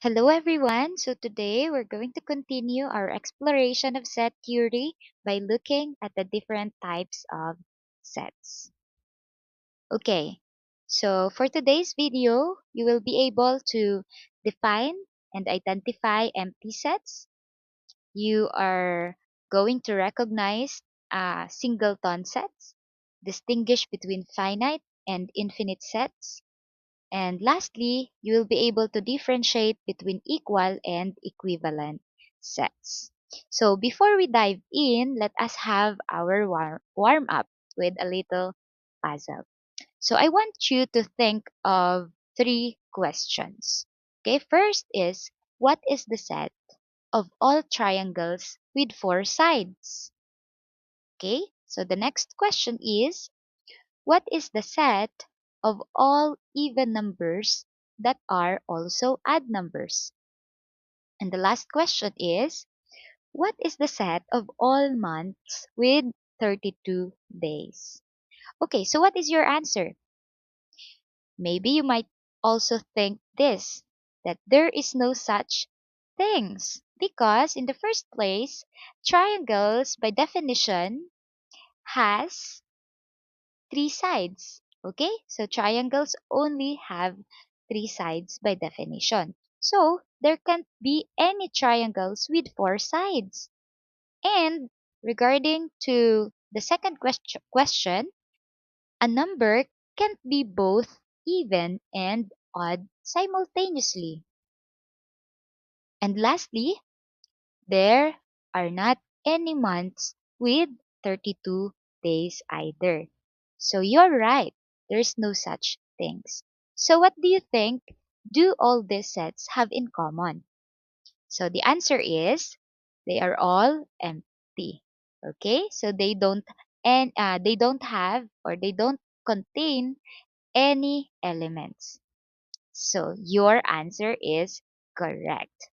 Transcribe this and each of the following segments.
Hello everyone. So today we're going to continue our exploration of set theory by looking at the different types of sets. Okay. So for today's video, you will be able to define and identify empty sets. You are going to recognize singleton sets, distinguish between finite and infinite sets, and lastly, you will be able to differentiate between equal and equivalent sets. So before we dive in, let us have our warm up with a little puzzle. So I want you to think of three questions. Okay, first is what is the set of all triangles with four sides? Okay, so the next question is what is the set of all even numbers that are also odd numbers? And the last question is, what is the set of all months with 32 days? Okay, so what is your answer? Maybe you might also think this, that there is no such things. Because in the first place, triangles by definition has three sides. Okay? So triangles only have three sides by definition. So there can't be any triangles with four sides. And regarding to the second question, a number can't be both even and odd simultaneously. And lastly, there are not any months with 32 days either. So you're right. There's no such things. So what do you think do all these sets have in common? So the answer is they are all empty. Okay? So they don't have or they don't contain any elements. So your answer is correct.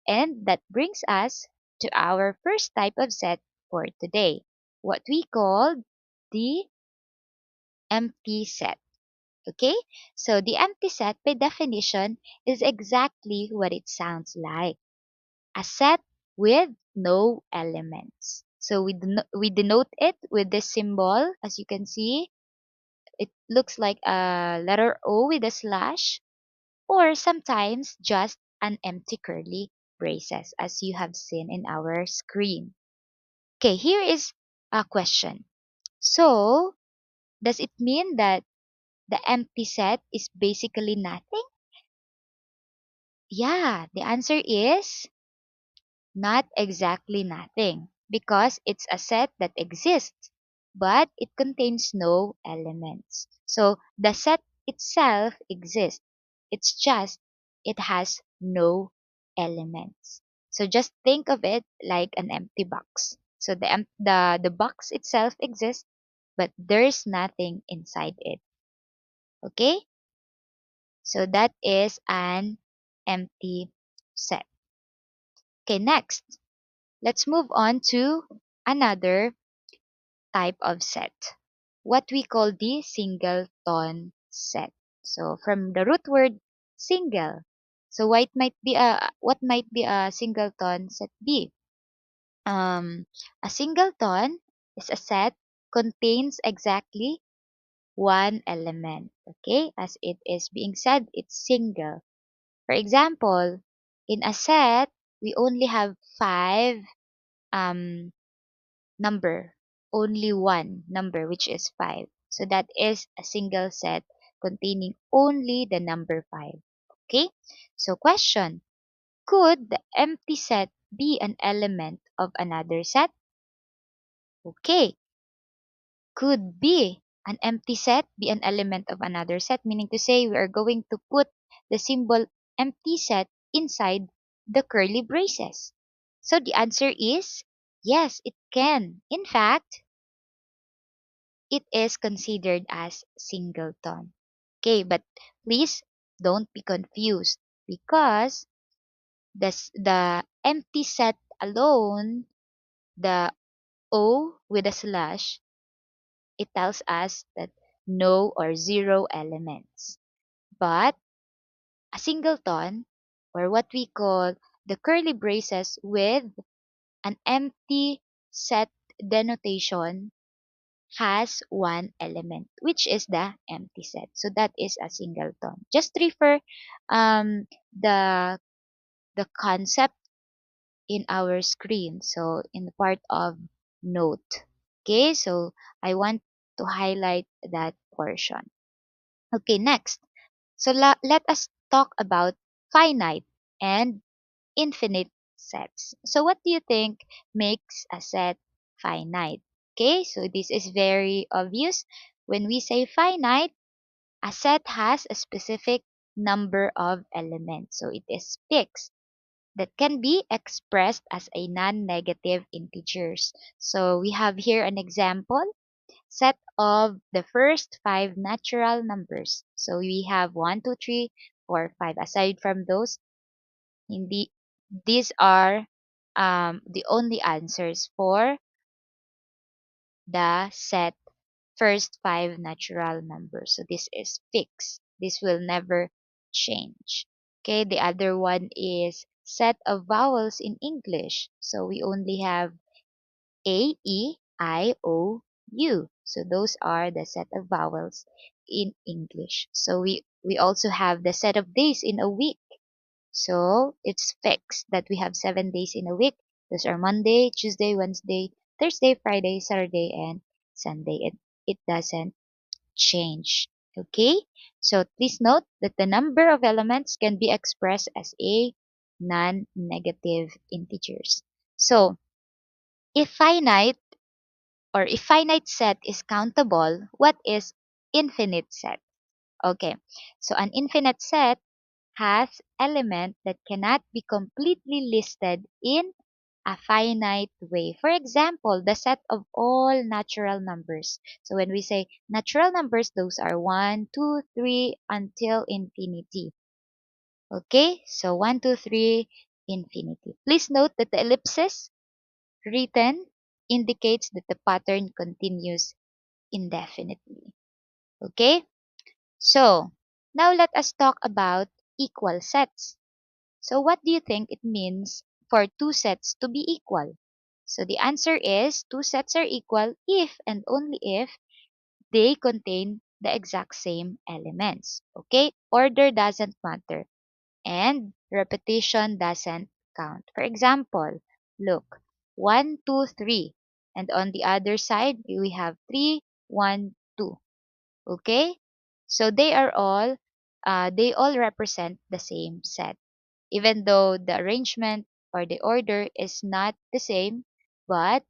And that brings us to our first type of set for today, what we call the empty set. Okay? So the empty set by definition is exactly what it sounds like. A set with no elements. So we denote it with this symbol. As you can see, it looks like a letter O with a slash, or sometimes just an empty curly braces as you have seen in our screen. Okay, here is a question. So, does it mean that the empty set is basically nothing? Yeah, the answer is not exactly nothing because it's a set that exists, but it contains no elements. So, the set itself exists. It's just it has no elements. So just think of it like an empty box. So the box itself exists, but there's nothing inside it. Okay? So that is an empty set. Okay, next, let's move on to another type of set. What we call the singleton set. So from the root word single. So what might be a singleton set be? A singleton is a set contains exactly one element. Okay, as it is being said, it's single. For example, in a set, we only have five um number, only one number, which is 5. So that is a single set containing only the number 5. Okay? So question, could the empty set be an element of another set? Okay. Could be an empty set be an element of another set, meaning to say we are going to put the symbol empty set inside the curly braces. So the answer is yes, it can. In fact, it is considered as singleton. Okay, but please don't be confused because the empty set alone, the O with a slash, it tells us that no or zero elements. But a singleton or what we call the curly braces with an empty set denotation has one element, which is the empty set. So that is a singleton. Just refer um, the the concept in our screen. So in the part of note. Okay, so I want to highlight that portion. Okay, next. So let us talk about finite and infinite sets. So what do you think makes a set finite? Okay, so this is very obvious. When we say finite, a set has a specific number of elements. So it is fixed that can be expressed as a non-negative integers. So we have here an example set of the first five natural numbers. So we have 1, 2, 3, 4, 5. Aside from those, hindi, these are the only answers for the set first five natural numbers. So this is fixed. This will never change. Okay, the other one is set of vowels in English. So we only have A, E, I, O, U. So those are the set of vowels in English. So we also have the set of days in a week. So it's fixed that we have 7 days in a week. Those are Monday, Tuesday, Wednesday, Thursday, Friday, Saturday, and Sunday. It doesn't change. Okay? So please note that the number of elements can be expressed as a non-negative integers. So if finite if finite set is countable, what is infinite set? Okay. So an infinite set has element that cannot be completely listed in a finite way. For example, the set of all natural numbers. So when we say natural numbers, those are 1, 2, 3 until infinity. Okay, so 1, 2, 3, infinity. Please note that the ellipsis written indicates that the pattern continues indefinitely. Okay, so now let us talk about equal sets. So what do you think it means for two sets to be equal? So the answer is two sets are equal if and only if they contain the exact same elements. Okay? Order doesn't matter and repetition doesn't count. For example, look, 1, 2, 3, and on the other side we have 3, 1, 2. Okay? So they all represent the same set even though the arrangement or the order is not the same, but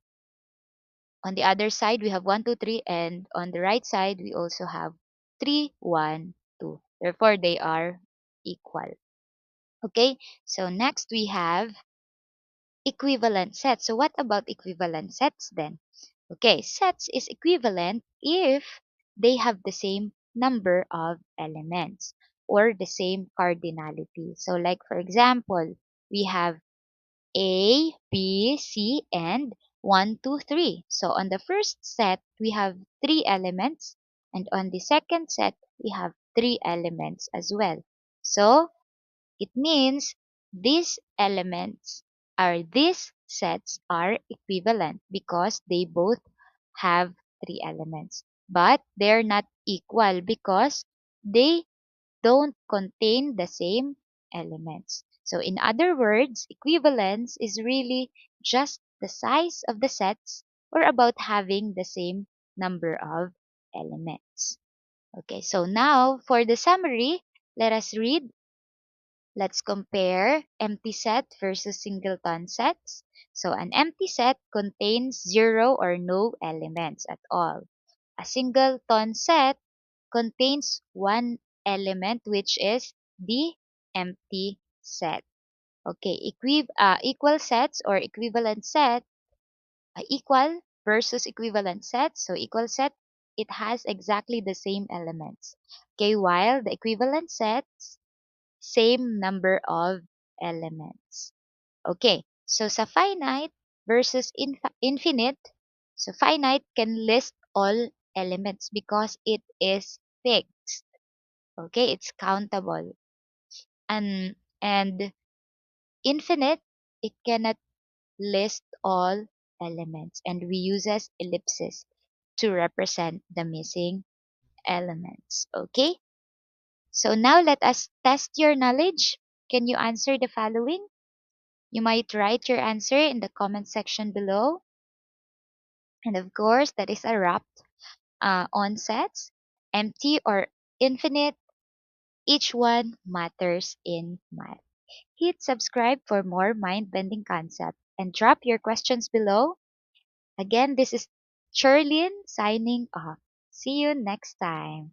on the other side we have 1, 2, 3, and on the right side we also have 3, 1, 2. Therefore, they are equal. Okay, so next we have equivalent sets. So what about equivalent sets then? Okay, sets is equivalent if they have the same number of elements or the same cardinality. So like for example, we have A, B, C, and 1, 2, 3. So on the first set, we have three elements, and on the second set, we have three elements as well. So it means these elements these sets are equivalent because they both have three elements. But they're not equal because they don't contain the same elements. So in other words, equivalence is really just the size of the sets or about having the same number of elements. Okay, so now for the summary, let us read. Let's compare empty set versus singleton sets. So an empty set contains zero or no elements at all. A singleton set contains one element which is the empty set. Okay, equal sets or equivalent set, equal versus equivalent set. So equal set, it has exactly the same elements. Okay, while the equivalent sets, same number of elements. Okay, so sa finite versus infinite, so finite can list all elements because it is fixed. Okay, it's countable. And And infinite, it cannot list all elements, and we uses ellipsis to represent the missing elements. Okay? So now let us test your knowledge. Can you answer the following? You might write your answer in the comment section below. And of course, that is a wrap on sets, empty or infinite. Each one matters in math. Hit subscribe for more mind-bending concepts and drop your questions below. Again, this is Cherlyn signing off. See you next time.